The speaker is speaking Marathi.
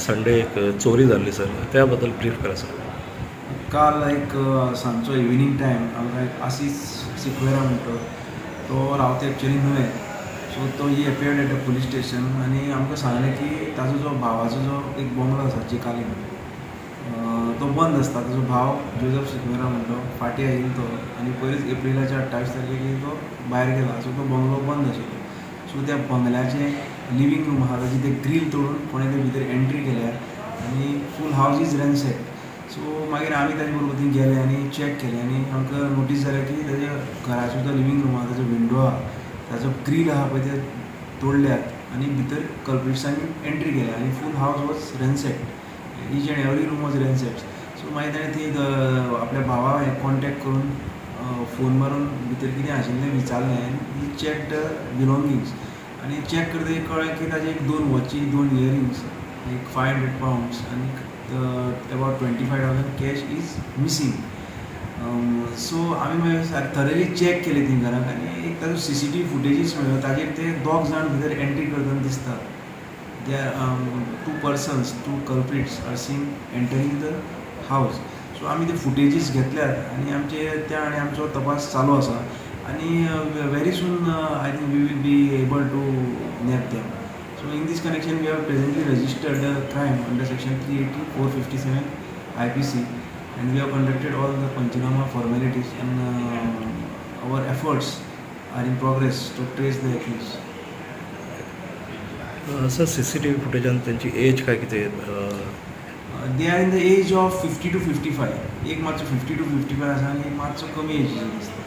संडे एक चोरी जाल्ली सर, त्याबद्दल ब्रीफ करा सर. काल एक सांजचो इवनिंग टायम आमकां एक आसीस सिक्वेरा म्हणटा तो रावता एक्चुअली नुवें. सो तो ही appeared at the police station आनी आमकां सांगलें की ताजो जो भावाचो जो एक बंगलो आसा चिकालीन तो बंद आसता. ताजो भाव जोझफ सिक्वेरा म्हणटा फाटीं आयिल्लो तो आनी पयलींच एप्रिलाच्या 28 तारखेक तो भायर गेला. सो तो बंगलो बंद आशिल्लो. सो त्या बंगल्याचें लिवींग रूम आहा ताची ते ग्रील तोडून कोणें ते भितर एंट्री केल्या आनी फूल हावज इज रॅन्सेड. सो मागीर आमी ताजे बरोबर थंय गेले आनी चॅक केलें आनी आमकां नोटीस जालें की ताज्या घराचो जो लिवींग रूम आहा ताजो विंडो आहा ताजो ग्रील आहा पळय ते तोडल्यात आनी भितर कल्प्रिट्सांनी एंट्री केल्या आनी full house was ransacked. Each and every room was ransacked. So मागीर ताणें थंय आपल्या भावा कॉन्टेक्ट करून फोन मारून भितर कितें आशिल्लें विचारलें आनी ही चॅक द बिलोंगिंग्स आनी चॅक करतकीर कळ्ळें की ताजे एक 2 वॉची 2 इयरिंग्स एक 500 पावंड्स आनी about 25,000 cash is missing. So आमी मागीर थरली चॅक केली ती घराक आनी एक ताजो CCTV फुटेजीस मेळ्ळो. ताजेर ते 2 जाण भितर एंट्री करतना दिसता. They are 2 persons 2 culprits are seen entering the house. So आमी ते फुटेजीस घेतल्यात आनी आमचे त्या आनी आमचो तपास चालू आसा आनी very soon I think we will be able to nab them. So in this connection, we have presently registered a crime under section 380, 457 IPC, and we have conducted all the Panchanama formalities, and our efforts are in progress to trace the accused. Sir CCTV फुटेजान त्यांची एज काय किती They are in the age of 50 to 55. एक मातसो 50 to 55 आसा आनी एक मातसो कमी एजीचो दिसता.